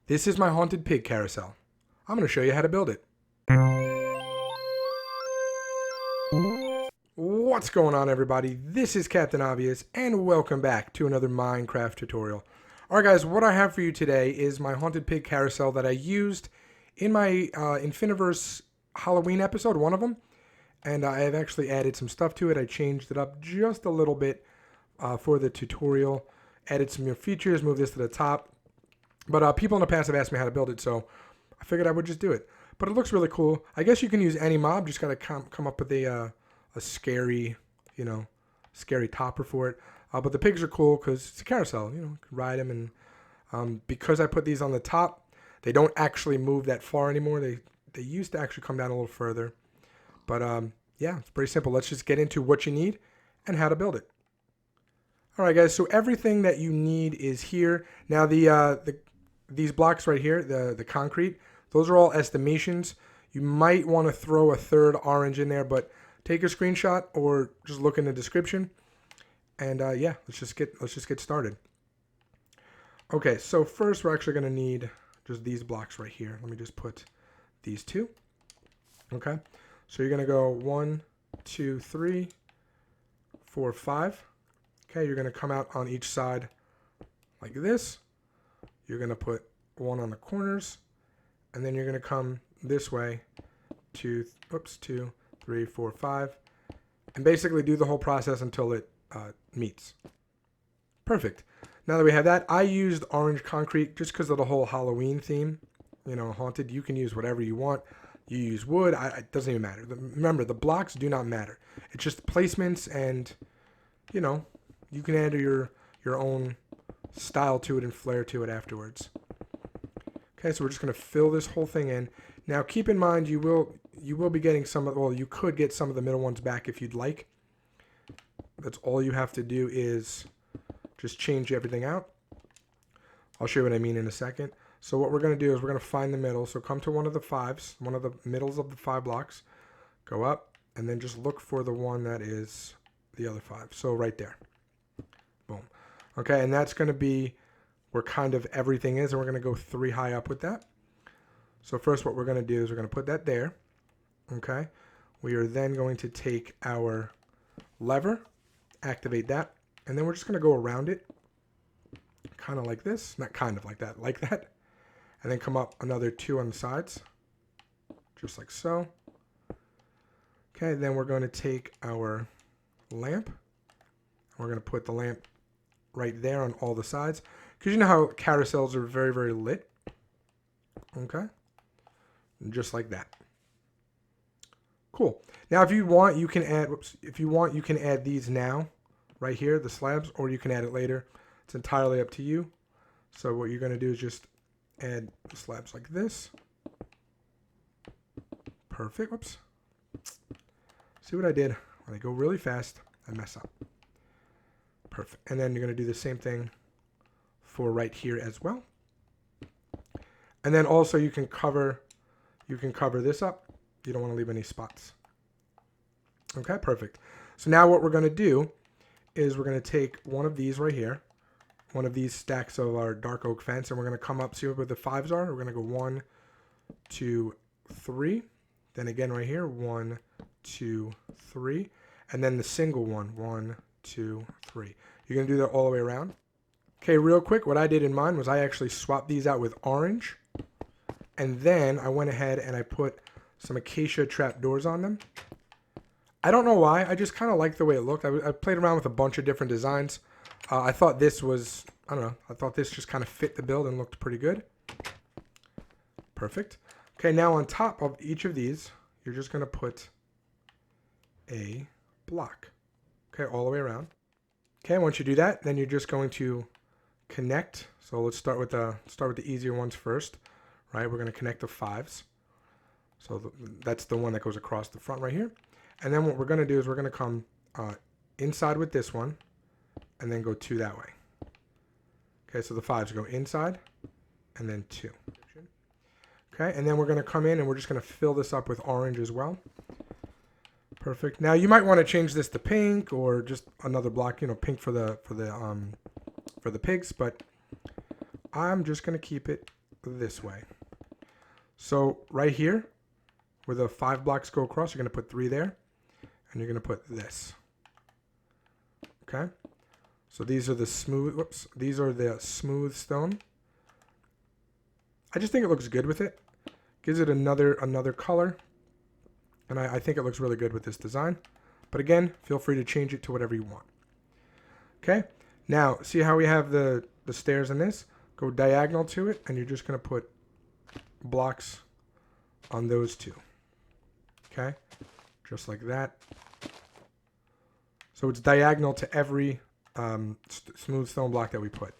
This is my haunted pig carousel. I'm going to show you how to build it. What's going on, everybody? This is Captain Obvious, and welcome back to another Minecraft tutorial. Alright guys, what I have for you today is my haunted pig carousel that I used in my Infiniverse Halloween episode, one of them. And I have actually added some stuff to it. I changed it up just a little bit for the tutorial. Added some new features, moved this to the top. But people in the past have asked me how to build it, so I figured I would just do it. But it looks really cool. I guess you can use any mob. Just got to come up with a scary, scary topper for it. But the pigs are cool because it's a carousel. You can ride them. And because I put these on the top, they don't actually move that far anymore. They used to actually come down a little further. But yeah, it's pretty simple. Let's just get into what you need and how to build it. All right, guys. So everything that you need is here. Now these blocks right here, the concrete, those are all estimations. You might want to throw a third orange in there, but take a screenshot or just look in the description. And yeah, let's just get started. Okay, so first we're actually going to need just these blocks right here. Let me just put these two. Okay, so you're going to go 1, 2, 3, 4, 5. Okay, you're going to come out on each side like this. You're going to put one on the corners, and then you're going to come this way, 2, 3, 4, 5, and basically do the whole process until it meets. Perfect. Now that we have that, I used orange concrete just because of the whole Halloween theme. Haunted, you can use whatever you want. You use wood, it doesn't even matter. Remember, the blocks do not matter. It's just placements, and, you can add your own style to it and flair to it afterwards. Okay, so we're just going to fill this whole thing in. Now keep in mind you will be getting you could get some of the middle ones back if you'd like. That's all you have to do is just change everything out. I'll show you what I mean in a second. So what we're going to do is we're going to find the middle. So come to one of the fives, one of the middles of the 5 blocks, go up, and then just look for the one that is the other 5. So right there. Boom. Okay, and that's going to be where kind of everything is, and we're going to go 3 high up with that. So first what we're going to do is we're going to put that there. Okay, we are then going to take our lever, activate that, and then we're just going to go around it, kind of like this. Not kind of like that, and then come up another 2 on the sides, just like so. Okay, then we're going to take our lamp, and we're going to put the lamp right there on all the sides, because you know how carousels are very, very lit. Okay, and just like that. Cool. Now if you want, you can add you can add these now right here, the slabs, or you can add it later. It's entirely up to you. So what you're going to do is just add the slabs like this. Perfect. Whoops. See what I did? When I go really fast, I mess up. Perfect. And then you're going to do the same thing for right here as well. And then also you can cover this up. You don't want to leave any spots. Okay, perfect. So now what we're going to do is we're going to take one of these right here, one of these stacks of our dark oak fence, and we're going to come up, see where the 5s are. We're going to go 1, 2, 3. Then again right here, 1, 2, 3. And then the single one, 1, 2, 3. You're going to do that all the way around. Okay, real quick, what I did in mine was I actually swapped these out with orange. And then I went ahead and I put some acacia trapdoors on them. I don't know why. I just kind of like the way it looked. I played around with a bunch of different designs. I thought this was, I don't know. I thought this just kind of fit the build and looked pretty good. Perfect. Okay, now on top of each of these, you're just going to put a block. Okay, all the way around. Okay, once you do that, then you're just going to connect. So let's start with the easier ones first, right? We're going to connect the 5s. So that's the one that goes across the front right here. And then what we're going to do is we're going to come inside with this one and then go 2 that way. Okay, so the 5s go inside and then 2. Okay, and then we're going to come in and we're just going to fill this up with orange as well. Perfect. Now you might want to change this to pink or just another block, pink for the pigs, but I'm just going to keep it this way. So right here, where the 5 blocks go across, you're going to put 3 there, and you're going to put this. Okay? So these are the smooth stone. I just think it looks good with it. Gives it another color. And I think it looks really good with this design. But again, feel free to change it to whatever you want. Okay? Now, see how we have the stairs in this? Go diagonal to it, and you're just going to put blocks on those 2. Okay? Just like that. So it's diagonal to every smooth stone block that we put.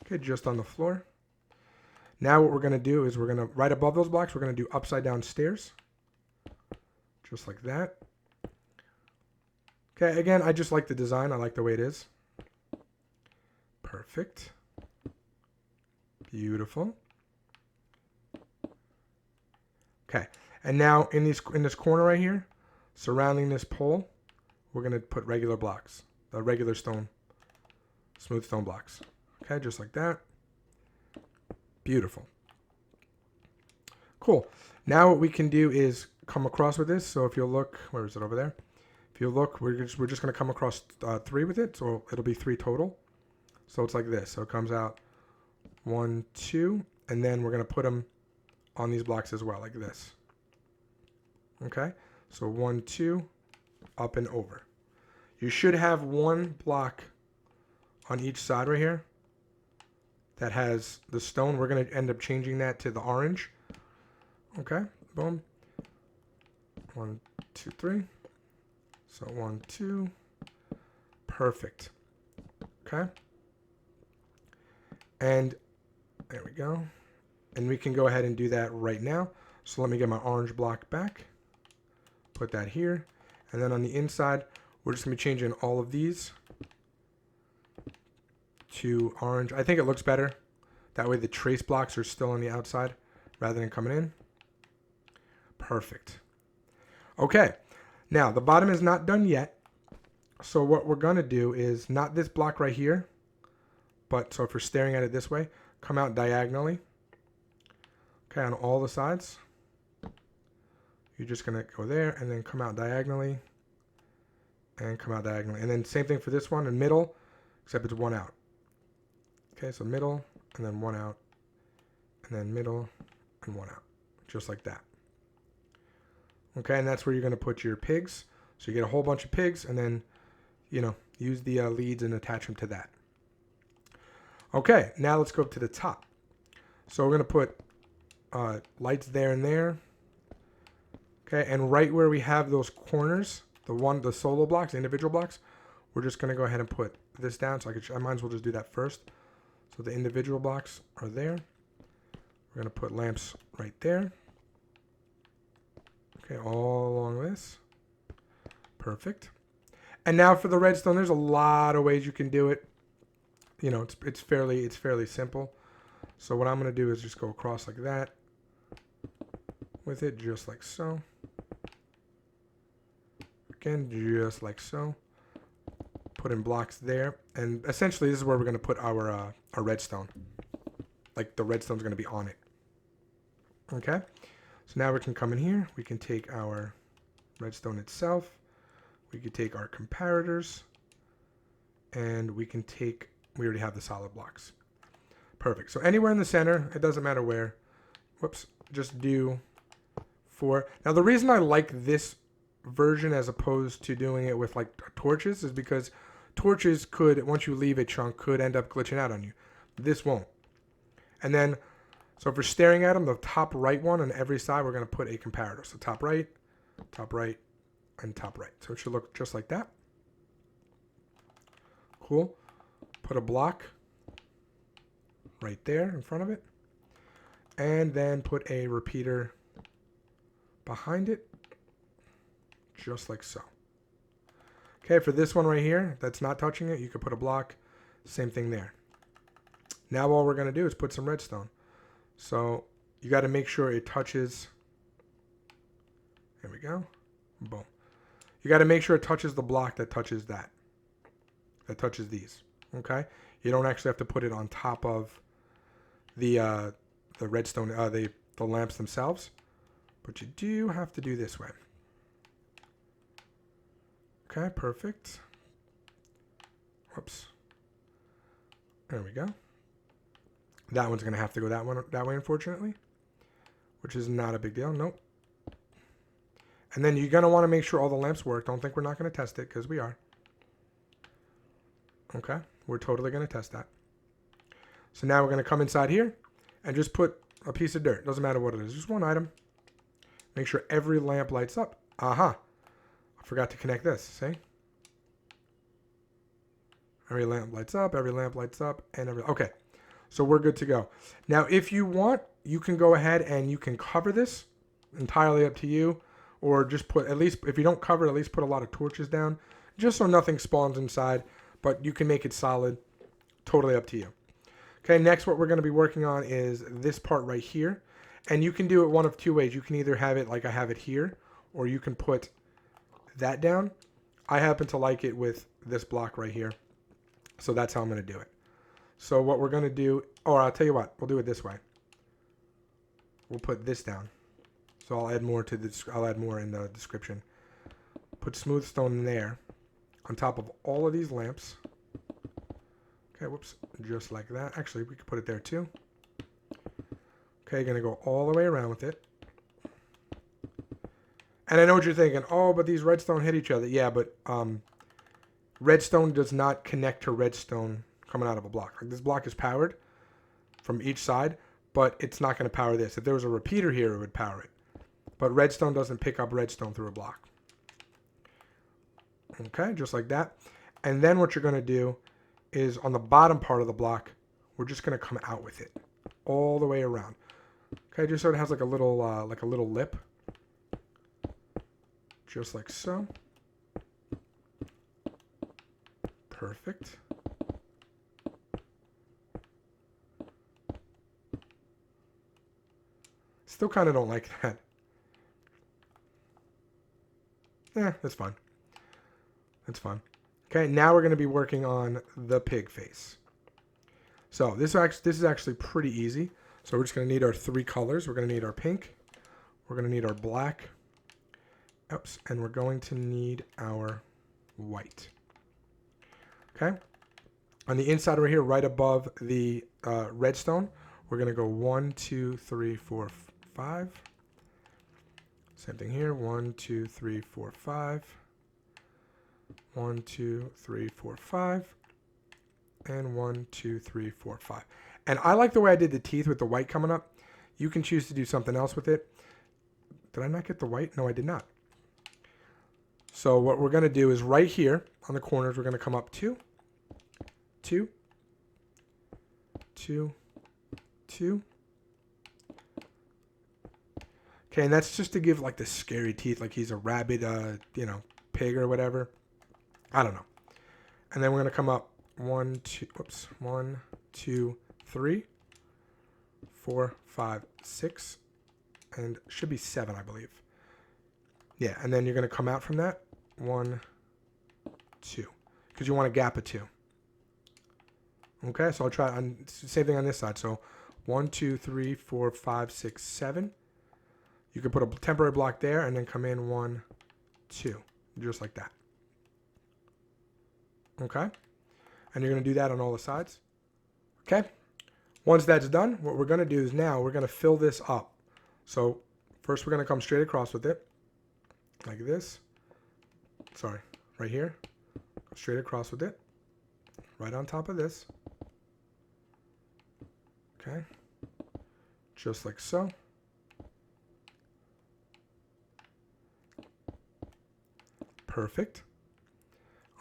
Okay, just on the floor. Now what we're going to do is we're going to, right above those blocks, we're going to do upside down stairs. Just like that. Okay, again, I just like the design. I like the way it is. Perfect. Beautiful. Okay, and now in this corner right here, surrounding this pole, we're going to put regular blocks. The regular stone, smooth stone blocks. Okay, just like that. Beautiful. Cool. Now what we can do is come across with this. So if you look, where is it over there? If you look, we're just going to come across 3 with it. So it'll be 3 total. So it's like this. So it comes out 1, 2, and then we're going to put them on these blocks as well, like this. Okay. So 1, 2, up and over. You should have 1 block on each side right here that has the stone. We're going to end up changing that to the orange. Okay, boom. 1, 2, 3. So 1, 2. Perfect. Okay. And there we go. And we can go ahead and do that right now. So let me get my orange block back. Put that here. And then on the inside, we're just going to be changing all of these to orange. I think it looks better. That way the trace blocks are still on the outside rather than coming in. Perfect. Okay. Now, the bottom is not done yet. So what we're going to do is not this block right here, but so if you're staring at it this way, come out diagonally. Okay, on all the sides. You're just going to go there and then come out diagonally and come out diagonally. And then same thing for this one in middle, except it's 1 out. Okay, so middle and then 1 out and then middle and 1 out, just like that. Okay, and that's where you're going to put your pigs. So you get a whole bunch of pigs and then, you know, use the leads and attach them to that. Okay, now let's go up to the top. So we're going to put lights there and there. Okay, and right where we have those corners, the solo blocks, the individual blocks, we're just going to go ahead and put this down. So I might as well just do that first. So the individual blocks are there. We're going to put lamps right there. Okay, all along this. Perfect. And now for the redstone, there's a lot of ways you can do it. You know, it's fairly simple. So what I'm going to do is just go across like that with it, just like so. Again, just like so. Put in blocks there, and essentially this is where we're going to put our redstone. Like the redstone's going to be on it. Okay. So now we can come in here. We can take our redstone itself. We can take our comparators, and we can take. We already have the solid blocks. Perfect. So anywhere in the center, it doesn't matter where. Whoops. Just do 4. Now the reason I like this version as opposed to doing it with like torches is because torches could, once you leave a chunk, could end up glitching out on you. This won't. And then, so if we're staring at them, the top right one on every side, we're going to put a comparator. So top right, and top right. So it should look just like that. Cool. Put a block right there in front of it. And then put a repeater behind it. Just like so. Okay, for this one right here, that's not touching it, you could put a block. Same thing there. Now all we're going to do is put some redstone. So you got to make sure it touches. There we go. Boom. You got to make sure it touches the block that touches that. That touches these. Okay? You don't actually have to put it on top of, the redstone, the lamps themselves, but you do have to do this way. Okay, perfect. Whoops. There we go. That one's going to have to go that way, unfortunately, which is not a big deal. Nope. And then you're going to want to make sure all the lamps work. Don't think we're not going to test it, because we are. Okay, we're totally going to test that. So now we're going to come inside here and just put a piece of dirt. Doesn't matter what it is. Just one item. Make sure every lamp lights up. Aha. I forgot to connect this. See? Every lamp lights up. Every lamp lights up. And okay. So we're good to go. Now, if you want, you can go ahead and you can cover this. Entirely up to you. Or just put, at least, if you don't cover it, at least put a lot of torches down. Just so nothing spawns inside. But you can make it solid. Totally up to you. Okay, next what we're going to be working on is this part right here. And you can do it one of two ways. You can either have it like I have it here, or you can put that down. I happen to like it with this block right here. So that's how I'm going to do it. So what we're going to do, or I'll tell you what, we'll do it this way. We'll put this down. So I'll add more to this, I'll add more in the description. Put smooth stone there on top of all of these lamps. Okay, whoops, just like that. Actually, we could put it there too. Okay, gonna go all the way around with it. And I know what you're thinking. Oh, but these redstone hit each other. Yeah, but redstone does not connect to redstone coming out of a block. Like, this block is powered from each side, but it's not going to power this. If there was a repeater here, it would power it. But redstone doesn't pick up redstone through a block. Okay, just like that. And then what you're going to do is on the bottom part of the block, we're just going to come out with it all the way around. Okay, just so it has like a little lip. Just like so. Perfect. Still kind of don't like that. Yeah, that's fine. That's fine. Okay, now we're going to be working on the pig face. So this is actually pretty easy. So we're just going to need our three colors. We're going to need our pink. We're going to need our black. Oops, and we're going to need our white. Okay. On the inside right here, right above the redstone, we're going to go 1, 2, 3, 4, 5. Same thing here. 1, 2, 3, 4, 5. 1, 2, 3, 4, 5. And 1, 2, 3, 4, 5. And I like the way I did the teeth with the white coming up. You can choose to do something else with it. Did I not get the white? No, I did not. So what we're going to do is right here on the corners, we're going to come up 2, 2, 2, 2. Okay, and that's just to give like the scary teeth, like he's a rabid, pig or whatever. I don't know. And then we're going to come up 1, 2, 1, 2, 3, 4, 5, 6, and should be 7, I believe. Yeah, and then you're going to come out from that 1, 2, because you want a gap of 2. Okay, so I'll try on same thing on this side. So 1, 2, 3, 4, 5, 6, 7. You can put a temporary block there and then come in 1, 2, just like that. Okay, and you're going to do that on all the sides. Okay, once that's done, what we're going to do is now we're going to fill this up. So first we're going to come straight across with it, like this. Sorry, right here. Go straight across with it, right on top of this. Okay, just like so. Perfect.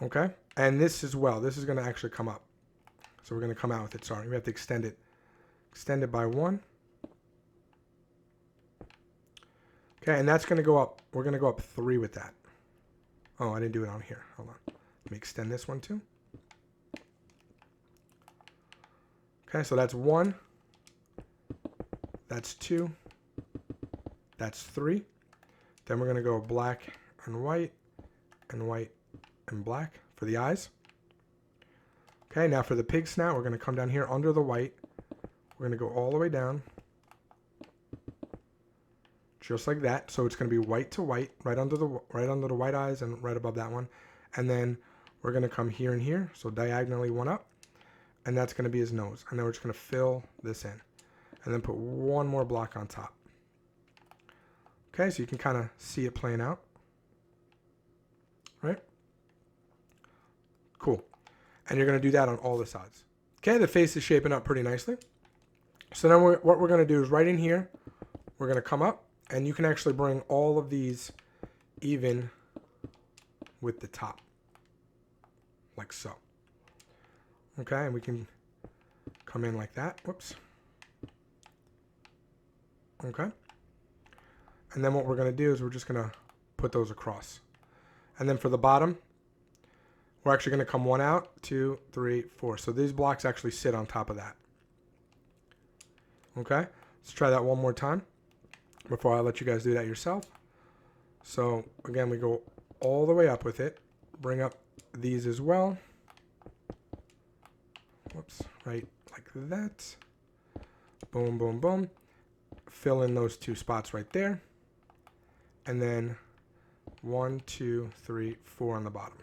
Okay, and this as well. This is going to actually come up. So we're going to come out with it. Sorry, we have to extend it. Extend it by 1. Okay, and that's going to go up. We're going to go up 3 with that. Oh, I didn't do it on here. Hold on. Let me extend this one too. Okay, so that's 1. That's 2. That's 3. Then we're going to go black and white and black for the eyes. Okay, now for the pig snout, we're going to come down here under the white. We're going to go all the way down. Just like that. So it's going to be white to white, right under the white eyes and right above that one. And then we're going to come here and here. So diagonally one up. And that's going to be his nose. And then we're just going to fill this in. And then put one more block on top. Okay, so you can kind of see it playing out. Right? Cool. And you're going to do that on all the sides. Okay, the face is shaping up pretty nicely. So then what we're going to do is right in here, we're going to come up. And you can actually bring all of these even with the top. Like so. Okay, and we can come in like that. Whoops. Okay. And then what we're going to do is we're just going to put those across. And then for the bottom, we're actually going to come one out, 2, 3, 4. So these blocks actually sit on top of that. Okay, let's try that one more time before I let you guys do that yourself. So again, we go all the way up with it. Bring up these as well. Whoops, right like that. Boom, boom, boom. Fill in those 2 spots right there. And then 1, 2, 3, 4 on the bottom.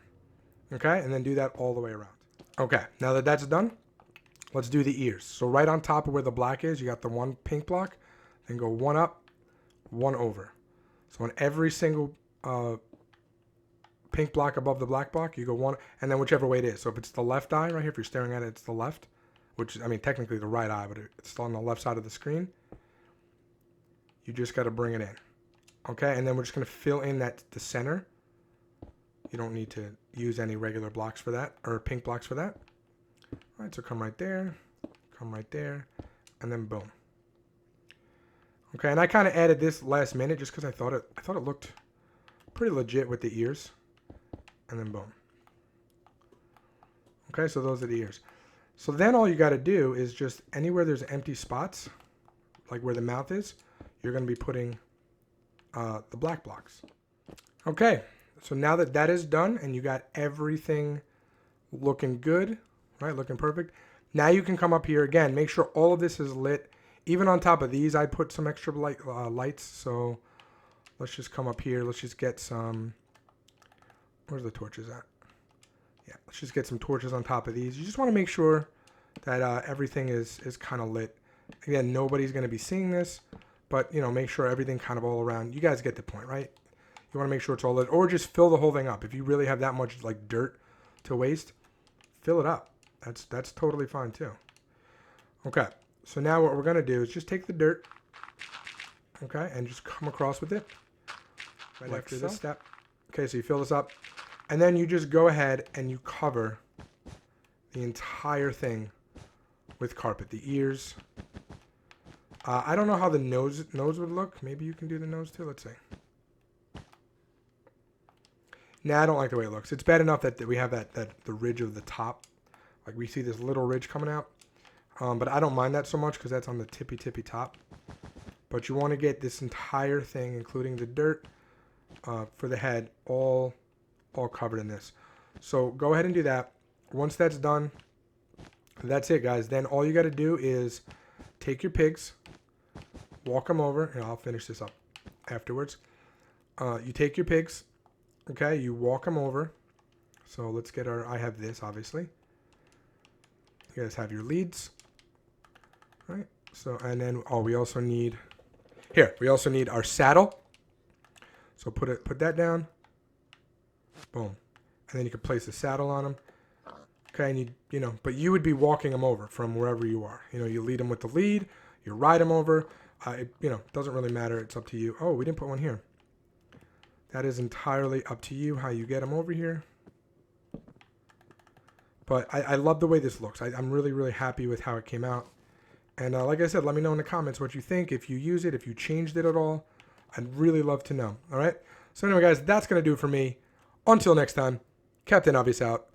Okay, and then do that all the way around. Okay, now that that's done, let's do the ears. So right on top of where the black is, you got the 1 pink block. Then go 1 up, 1 over. So on every single pink block above the black block, you go 1, and then whichever way it is. So if it's the left eye right here, if you're staring at it, it's the left, which, I mean, technically the right eye, but it's still on the left side of the screen. You just got to bring it in. Okay, and then we're just going to fill in the center. You don't need to use any regular blocks for that, or pink blocks for that. All right, so come right there, and then boom. Okay, and I kind of added this last minute just because I thought it looked pretty legit with the ears. And then boom. Okay, so those are the ears. So then all you got to do is just anywhere there's empty spots, like where the mouth is, you're going to be putting the black blocks. Okay, so now that that is done and you got everything looking good, right, looking perfect, now you can come up here again. Make sure all of this is lit. Even on top of these, I put some extra lights. So let's just come up here. Let's just get some. Where's the torches at? Yeah, let's just get some torches on top of these. You just want to make sure that everything is kind of lit. Again, nobody's going to be seeing this, but you know, make sure everything kind of all around. You guys get the point, right? You want to make sure it's all lit, or just fill the whole thing up. If you really have that much like dirt to waste, fill it up. That's totally fine too. Okay, so now what we're going to do is just take the dirt, okay, and just come across with it right after this step. Okay, so you fill this up, and then you just go ahead and you cover the entire thing with carpet. The ears. I don't know how the nose would look. Maybe you can do the nose too. Let's see. Nah, I don't like the way it looks. It's bad enough that we have the ridge of the top. Like we see this little ridge coming out. But I don't mind that so much because that's on the tippy top. But you want to get this entire thing, including the dirt, for the head, all covered in this. So go ahead and do that. Once that's done, that's it, guys. Then all you got to do is take your pigs, walk them over, and I'll finish this up afterwards. You take your pigs, okay, you walk them over. So let's get I have this, obviously. You guys have your leads, right? So, and then, we also need our saddle. So put that down, boom. And then you can place the saddle on them. Okay, and you know, but you would be walking them over from wherever you are. You know, you lead them with the lead, you ride them over. You know, doesn't really matter. It's up to you. Oh, we didn't put one here. That is entirely up to you how you get them over here. But I love the way this looks. I'm really, really happy with how it came out. And like I said, let me know in the comments what you think. If you use it, if you changed it at all, I'd really love to know. All right. So anyway, guys, that's going to do it for me. Until next time, Captain Obvious out.